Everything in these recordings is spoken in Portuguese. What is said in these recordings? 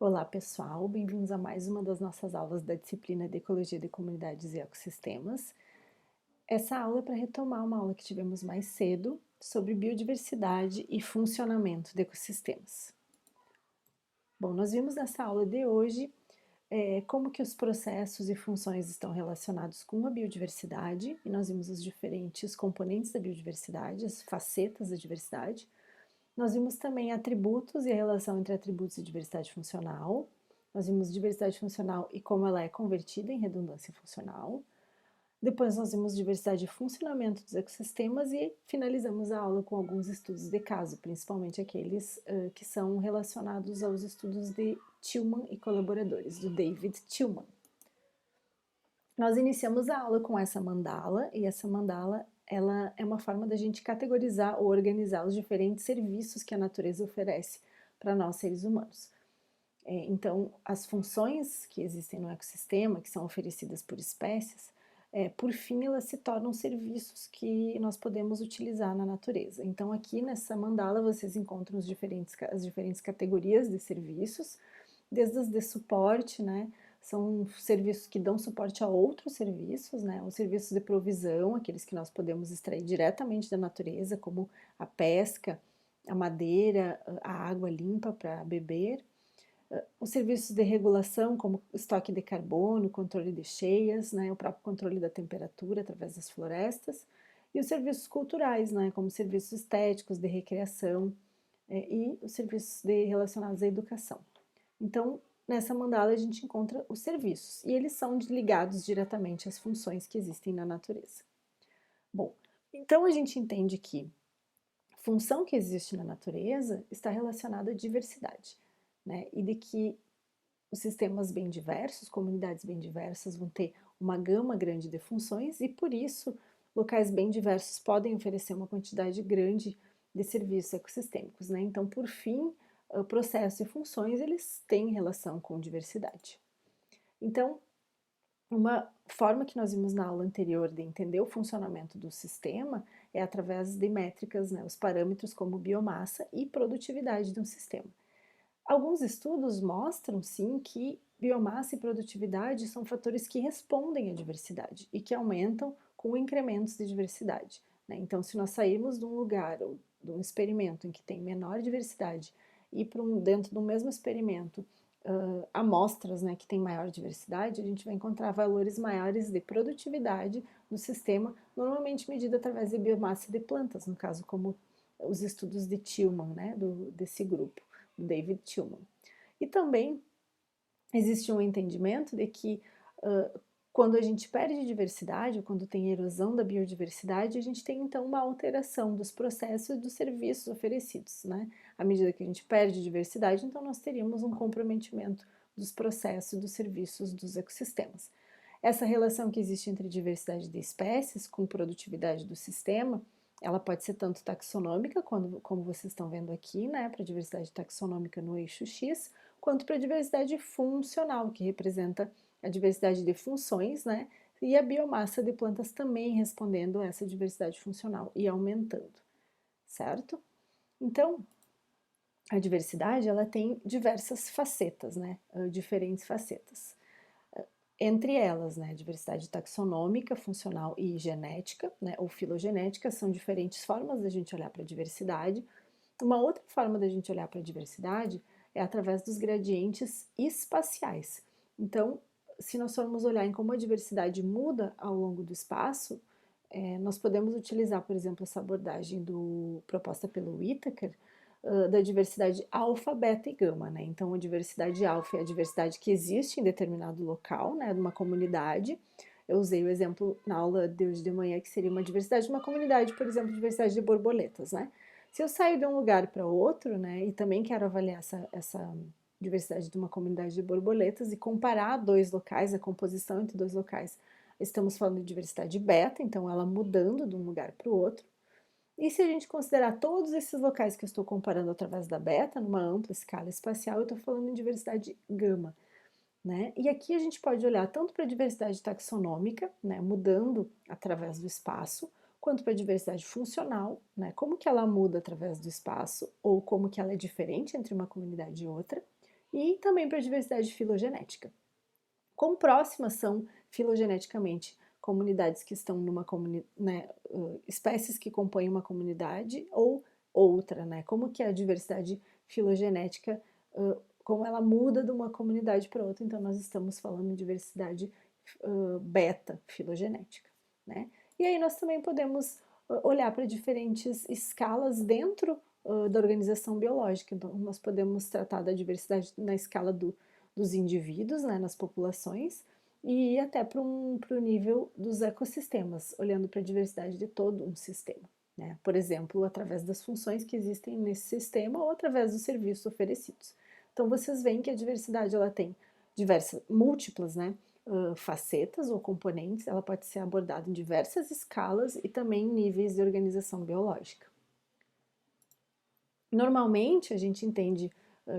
Olá, pessoal, bem-vindos a mais uma das nossas aulas da disciplina de Ecologia de Comunidades e Ecossistemas. Essa aula é para retomar uma aula que tivemos mais cedo sobre biodiversidade e funcionamento de ecossistemas. Bom, nós vimos nessa aula de hoje como que os processos e funções estão relacionados com a biodiversidade, e nós vimos os diferentes componentes da biodiversidade, as facetas da diversidade. Nós vimos também atributos e a relação entre atributos e diversidade funcional. Nós vimos diversidade funcional e como ela é convertida em redundância funcional. Depois nós vimos diversidade e funcionamento dos ecossistemas e finalizamos a aula com alguns estudos de caso, principalmente aqueles que são relacionados aos estudos de Tillman e colaboradores, do David Tillman. Nós iniciamos a aula com essa mandala, e essa mandala ela é uma forma da gente categorizar ou organizar os diferentes serviços que a natureza oferece para nós seres humanos. Então, as funções que existem no ecossistema, que são oferecidas por espécies, por fim, elas se tornam serviços que nós podemos utilizar na natureza. Então, aqui nessa mandala vocês encontram as diferentes categorias de serviços, desde as de suporte, né? São serviços que dão suporte a outros serviços, né? Os serviços de provisão, aqueles que nós podemos extrair diretamente da natureza, como a pesca, a madeira, a água limpa para beber. Os serviços de regulação, como estoque de carbono, controle de cheias, né? O próprio controle da temperatura através das florestas. E os serviços culturais, né? Como serviços estéticos, de recreação, e os serviços relacionados à educação. Então, nessa mandala a gente encontra os serviços, e eles são ligados diretamente às funções que existem na natureza. Bom, então a gente entende que função que existe na natureza está relacionada à diversidade, né? E de que os sistemas bem diversos, comunidades bem diversas, vão ter uma gama grande de funções e, por isso, locais bem diversos podem oferecer uma quantidade grande de serviços ecossistêmicos, né? Então, por fim, processos e funções, eles têm relação com diversidade. Então, uma forma que nós vimos na aula anterior de entender o funcionamento do sistema é através de métricas, né, os parâmetros como biomassa e produtividade de um sistema. Alguns estudos mostram, sim, que biomassa e produtividade são fatores que respondem à diversidade e que aumentam com incrementos de diversidade, né? Então, se nós sairmos de um lugar ou de um experimento em que tem menor diversidade e dentro do mesmo experimento amostras, né, que tem maior diversidade, a gente vai encontrar valores maiores de produtividade no sistema, normalmente medido através de biomassa de plantas, no caso como os estudos de Tillman, né, desse grupo, do David Tillman. E também existe um entendimento de que quando a gente perde diversidade, ou quando tem erosão da biodiversidade, a gente tem então uma alteração dos processos e dos serviços oferecidos, né? À medida que a gente perde diversidade, então nós teríamos um comprometimento dos processos e dos serviços dos ecossistemas. Essa relação que existe entre diversidade de espécies com produtividade do sistema, ela pode ser tanto taxonômica, como vocês estão vendo aqui, né, para a diversidade taxonômica no eixo X, quanto para a diversidade funcional, que representa a diversidade de funções, né, e a biomassa de plantas também respondendo a essa diversidade funcional e aumentando, certo? Então, a diversidade, ela tem diversas facetas, né, diferentes facetas. Entre elas, né, diversidade taxonômica, funcional e genética, né, ou filogenética, são diferentes formas da gente olhar para a diversidade. Uma outra forma da gente olhar para a diversidade é através dos gradientes espaciais. Então, se nós formos olhar em como a diversidade muda ao longo do espaço, nós podemos utilizar, por exemplo, essa abordagem proposta pelo Whittaker, da diversidade alfa, beta e gama, né? Então, a diversidade alfa é a diversidade que existe em determinado local, né, de uma comunidade. Eu usei o exemplo na aula de hoje de manhã, que seria uma diversidade de uma comunidade, por exemplo, diversidade de borboletas, né? Se eu saio de um lugar para outro, né, e também quero avaliar essa diversidade de uma comunidade de borboletas e comparar dois locais, a composição entre dois locais, estamos falando de diversidade beta, então ela mudando de um lugar para o outro. E se a gente considerar todos esses locais que eu estou comparando através da beta, numa ampla escala espacial, eu estou falando em diversidade gama, né? E aqui a gente pode olhar tanto para a diversidade taxonômica, né, mudando através do espaço, quanto para a diversidade funcional, né, como que ela muda através do espaço, ou como que ela é diferente entre uma comunidade e outra, e também para a diversidade filogenética. Quão próximas são filogeneticamente comunidades que estão numa comunidade, né, espécies que compõem uma comunidade ou outra, né? Como que é a diversidade filogenética, como ela muda de uma comunidade para outra, então nós estamos falando de diversidade beta filogenética, né? E aí nós também podemos olhar para diferentes escalas dentro da organização biológica, então nós podemos tratar da diversidade na escala dos indivíduos, né, nas populações, e ir até para o nível dos ecossistemas, olhando para a diversidade de todo um sistema. Né? Por exemplo, através das funções que existem nesse sistema ou através dos serviços oferecidos. Então, vocês veem que a diversidade ela tem diversas, múltiplas, né, facetas ou componentes, ela pode ser abordada em diversas escalas e também em níveis de organização biológica. Normalmente, a gente entende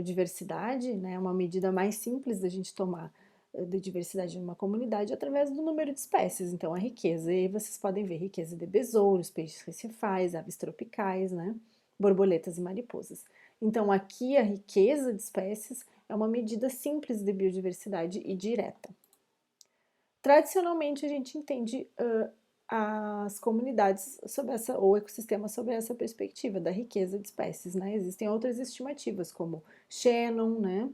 diversidade, né, uma medida mais simples da gente tomar da diversidade de uma comunidade através do número de espécies, então a riqueza. E aí vocês podem ver riqueza de besouros, peixes recifais, aves tropicais, né, borboletas e mariposas. Então aqui a riqueza de espécies é uma medida simples de biodiversidade e direta. Tradicionalmente a gente entende as comunidades sob essa, ou ecossistemas sob essa perspectiva da riqueza de espécies, né? Existem outras estimativas, como Shannon, né?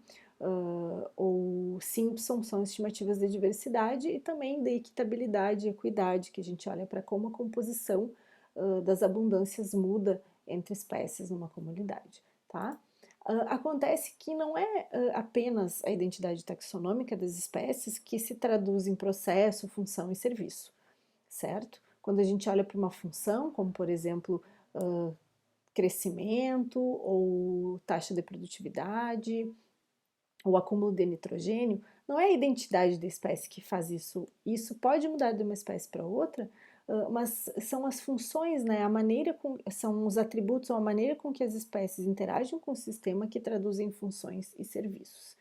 Ou Simpson, são estimativas de diversidade e também de equitabilidade e equidade, que a gente olha para como a composição das abundâncias muda entre espécies numa comunidade, tá? Acontece que não é apenas a identidade taxonômica das espécies que se traduz em processo, função e serviço, certo? Quando a gente olha para uma função, como por exemplo crescimento ou taxa de produtividade, o acúmulo de nitrogênio, não é a identidade da espécie que faz isso. Isso pode mudar de uma espécie para outra, mas são as funções, né, a maneira são os atributos ou a maneira com que as espécies interagem com o sistema que traduzem funções e serviços.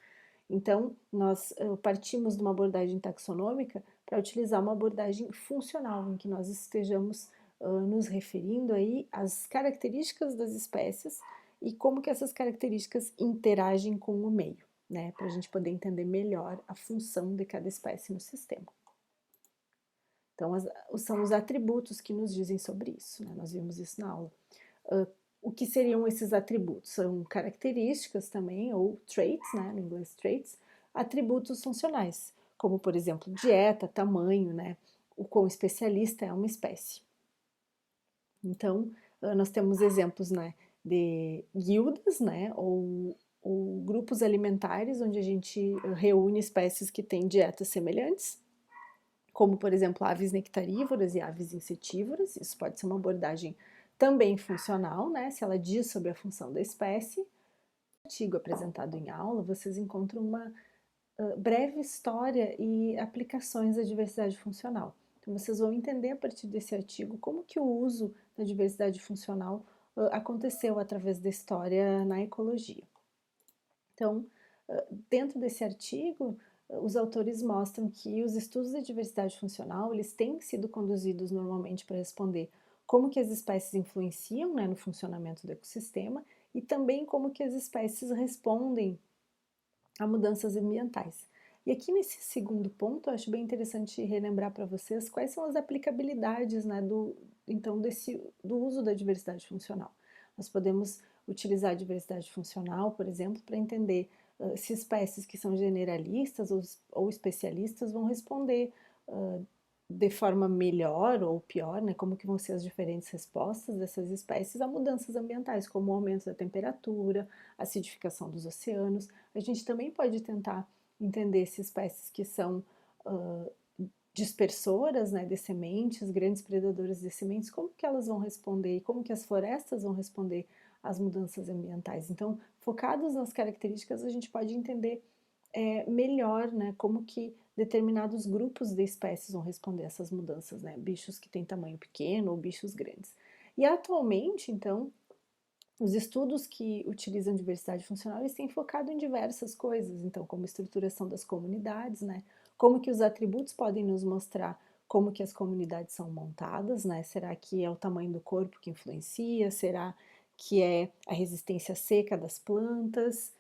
Então, nós partimos de uma abordagem taxonômica para utilizar uma abordagem funcional, em que nós estejamos nos referindo aí às características das espécies e como que essas características interagem com o meio, né, para a gente poder entender melhor a função de cada espécie no sistema. Então, são os atributos que nos dizem sobre isso, né? Nós vimos isso na aula. O que seriam esses atributos? São características também, ou traits, né, no inglês traits, atributos funcionais, como, por exemplo, dieta, tamanho, né, o quão especialista é uma espécie. Então, nós temos exemplos, né, de guildas, né, ou grupos alimentares, onde a gente reúne espécies que têm dietas semelhantes, como, por exemplo, aves nectarívoras e aves insetívoras. Isso pode ser uma abordagem também funcional, né? Se ela diz sobre a função da espécie. No artigo apresentado em aula, vocês encontram uma breve história e aplicações da diversidade funcional. Então, vocês vão entender a partir desse artigo como que o uso da diversidade funcional aconteceu através da história na ecologia. Então, dentro desse artigo, os autores mostram que os estudos de diversidade funcional, eles têm sido conduzidos normalmente para responder como que as espécies influenciam, né, no funcionamento do ecossistema e também como que as espécies respondem a mudanças ambientais. E aqui nesse segundo ponto, eu acho bem interessante relembrar para vocês quais são as aplicabilidades, né, do uso da diversidade funcional. Nós podemos utilizar a diversidade funcional, por exemplo, para entender se espécies que são generalistas ou especialistas vão responder de forma melhor ou pior, né, como que vão ser as diferentes respostas dessas espécies a mudanças ambientais, como o aumento da temperatura, a acidificação dos oceanos. A gente também pode tentar entender se espécies que são dispersoras, né, de sementes, grandes predadoras de sementes, como que elas vão responder e como que as florestas vão responder às mudanças ambientais. Então, focados nas características, a gente pode entender melhor, né, como que determinados grupos de espécies vão responder a essas mudanças, né, bichos que têm tamanho pequeno ou bichos grandes. E atualmente, então, os estudos que utilizam diversidade funcional, eles têm focado em diversas coisas, então, como estruturação das comunidades, né? Como que os atributos podem nos mostrar como que as comunidades são montadas, né? Será que é o tamanho do corpo que influencia? Será que é a resistência seca das plantas?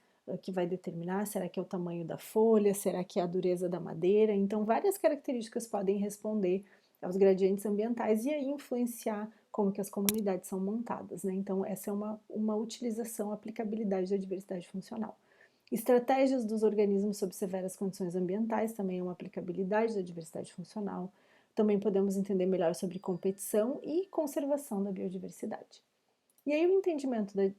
que vai determinar? Será que é o tamanho da folha? Será que é a dureza da madeira? Então, várias características podem responder aos gradientes ambientais e aí influenciar como que as comunidades são montadas, né? Então, essa é uma utilização, aplicabilidade da diversidade funcional. Estratégias dos organismos sob severas condições ambientais também é uma aplicabilidade da diversidade funcional. Também podemos entender melhor sobre competição e conservação da biodiversidade. E aí o entendimento da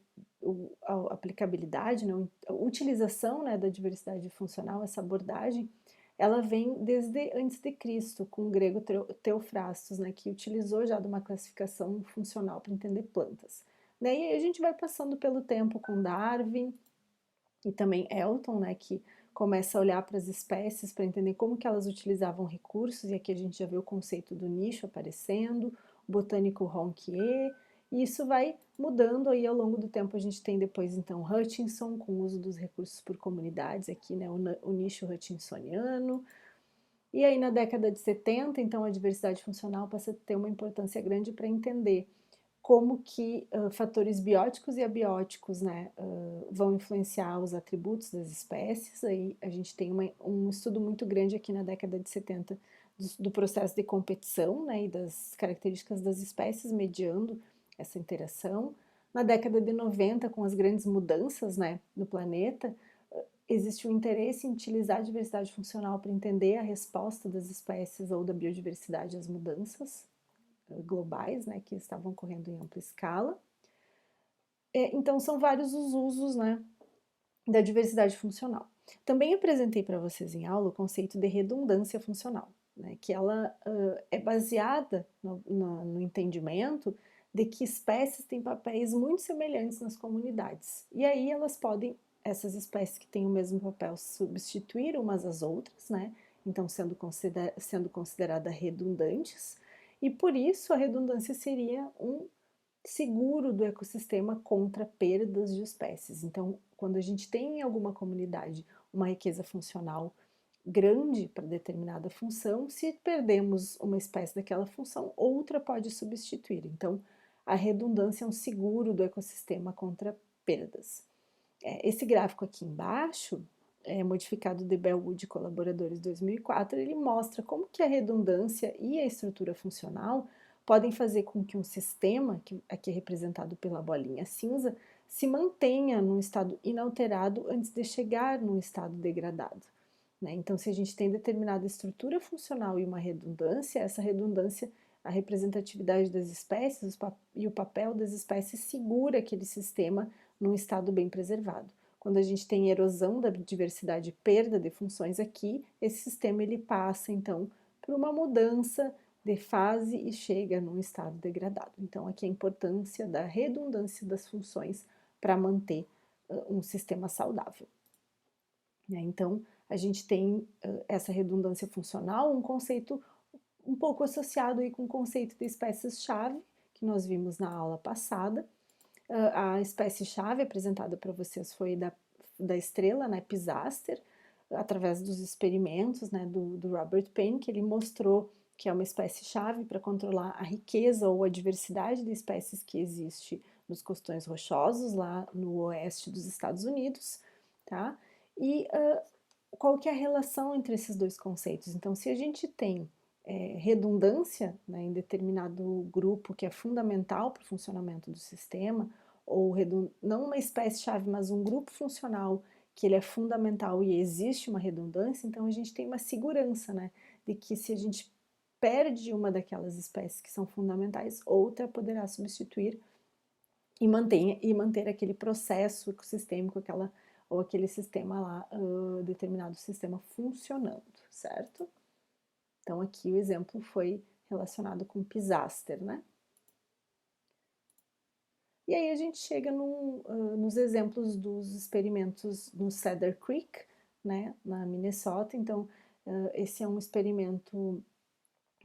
a aplicabilidade, né, a utilização, né, da diversidade funcional, essa abordagem, ela vem desde antes de Cristo, com o grego Teofrastos, né, que utilizou já de uma classificação funcional para entender plantas. Né, e aí a gente vai passando pelo tempo com Darwin e também Elton, né, que começa a olhar para as espécies para entender como que elas utilizavam recursos, e aqui a gente já vê o conceito do nicho aparecendo, o botânico Ronquier, e isso vai mudando aí ao longo do tempo. A gente tem depois então Hutchinson com o uso dos recursos por comunidades aqui, né, o nicho hutchinsoniano. E aí na década de 70, então a diversidade funcional passa a ter uma importância grande para entender como que fatores bióticos e abióticos, né, vão influenciar os atributos das espécies. Aí a gente tem um estudo muito grande aqui na década de 70 do processo de competição, né, e das características das espécies mediando essa interação. Na década de 90, com as grandes mudanças, né, no planeta, existe um interesse em utilizar a diversidade funcional para entender a resposta das espécies ou da biodiversidade às mudanças globais, né, que estavam ocorrendo em ampla escala. Então, são vários os usos, né, da diversidade funcional. Também apresentei para vocês em aula o conceito de redundância funcional, né, que ela é baseada no entendimento de que espécies têm papéis muito semelhantes nas comunidades. E aí essas espécies que têm o mesmo papel, substituir umas às outras, né, então sendo consideradas redundantes, e por isso a redundância seria um seguro do ecossistema contra perdas de espécies. Então, quando a gente tem em alguma comunidade uma riqueza funcional grande para determinada função, se perdemos uma espécie daquela função, outra pode substituir. Então, a redundância é um seguro do ecossistema contra perdas. Esse gráfico aqui embaixo, modificado de Bellwood e colaboradores 2004, ele mostra como que a redundância e a estrutura funcional podem fazer com que um sistema, que aqui é representado pela bolinha cinza, se mantenha num estado inalterado antes de chegar num estado degradado. Né? Então, se a gente tem determinada estrutura funcional e uma redundância, essa redundância, a representatividade das espécies e o papel das espécies segura aquele sistema num estado bem preservado. Quando a gente tem erosão da diversidade e perda de funções aqui, esse sistema ele passa então por uma mudança de fase e chega num estado degradado. Então aqui a importância da redundância das funções para manter um sistema saudável. Então a gente tem essa redundância funcional, um conceito um pouco associado aí com o conceito de espécies-chave que nós vimos na aula passada. A espécie-chave apresentada para vocês foi da estrela, né, Pisaster, através dos experimentos, né, do Robert Penn, que ele mostrou que é uma espécie-chave para controlar a riqueza ou a diversidade de espécies que existe nos costões rochosos, lá no oeste dos Estados Unidos, tá? E qual que é a relação entre esses dois conceitos? Então, se a gente tem redundância, né, em determinado grupo que é fundamental para o funcionamento do sistema, ou não uma espécie-chave, mas um grupo funcional que ele é fundamental e existe uma redundância, então a gente tem uma segurança, né, de que se a gente perde uma daquelas espécies que são fundamentais, outra poderá substituir e manter aquele processo ecossistêmico, ou aquele sistema lá, determinado sistema funcionando, certo? Então aqui o exemplo foi relacionado com Pisaster, né? E aí a gente chega nos exemplos dos experimentos no Cedar Creek, né, na Minnesota. Então, esse é um experimento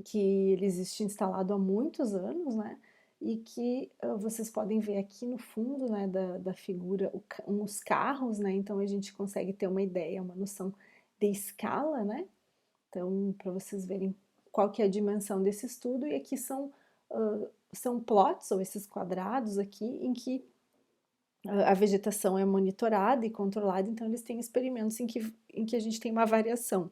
que ele existe instalado há muitos anos, né, e que vocês podem ver aqui no fundo, né, da figura uns carros, né, então a gente consegue ter uma ideia, uma noção de escala, né, então para vocês verem qual que é a dimensão desse estudo, e aqui são plots, ou esses quadrados aqui, em que a vegetação é monitorada e controlada, então eles têm experimentos em que a gente tem uma variação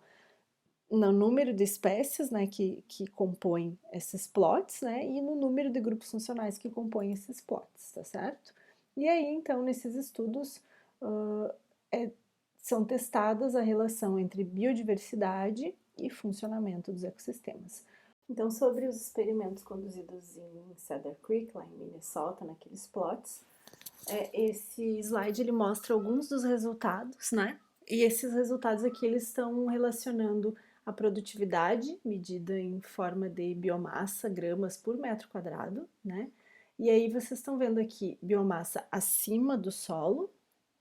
no número de espécies, né, que compõem esses plots, né, e no número de grupos funcionais que compõem esses plots, tá certo? E aí, então, nesses estudos, uh, é, são testadas a relação entre biodiversidade e funcionamento dos ecossistemas. Então, sobre os experimentos conduzidos em Cedar Creek, lá em Minnesota, naqueles plots, esse slide ele mostra alguns dos resultados, né? E esses resultados aqui eles estão relacionando a produtividade, medida em forma de biomassa, gramas por metro quadrado, né? E aí vocês estão vendo aqui biomassa acima do solo,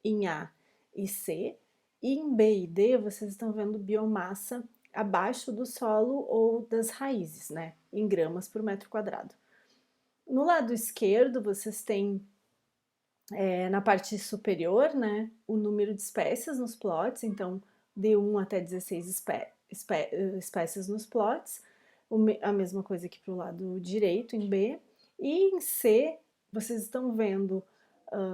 em A e C, e em B e D vocês estão vendo biomassa abaixo do solo ou das raízes, né? Em gramas por metro quadrado. No lado esquerdo vocês têm na parte superior, né, o número de espécies nos plots, então de 1 até 16 espécies nos plots, a mesma coisa aqui para o lado direito, em B, e em C, vocês estão vendo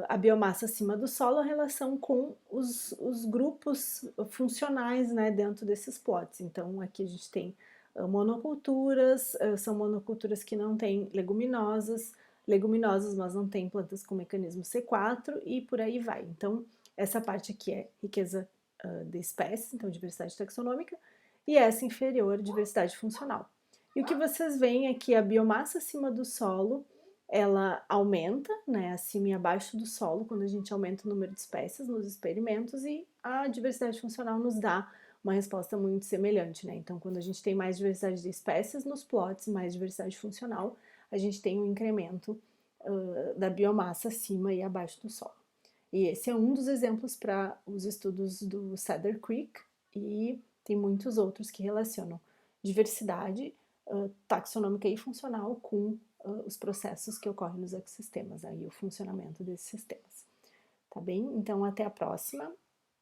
a biomassa acima do solo, a relação com os grupos funcionais, né, dentro desses plots. Então, aqui a gente tem monoculturas, são monoculturas que não têm leguminosas, mas não tem plantas com mecanismo C4 e por aí vai. Então, essa parte aqui é riqueza de espécies, então diversidade taxonômica, e essa inferior, diversidade funcional. E o que vocês veem é que a biomassa acima do solo, ela aumenta, né, acima e abaixo do solo, quando a gente aumenta o número de espécies nos experimentos, e a diversidade funcional nos dá uma resposta muito semelhante, né? Então, quando a gente tem mais diversidade de espécies nos plots, mais diversidade funcional, a gente tem um incremento da biomassa acima e abaixo do solo. E esse é um dos exemplos para os estudos do Cedar Creek, e tem muitos outros que relacionam diversidade taxonômica e funcional com os processos que ocorrem nos ecossistemas, aí o funcionamento desses sistemas. Tá bem? Então, até a próxima.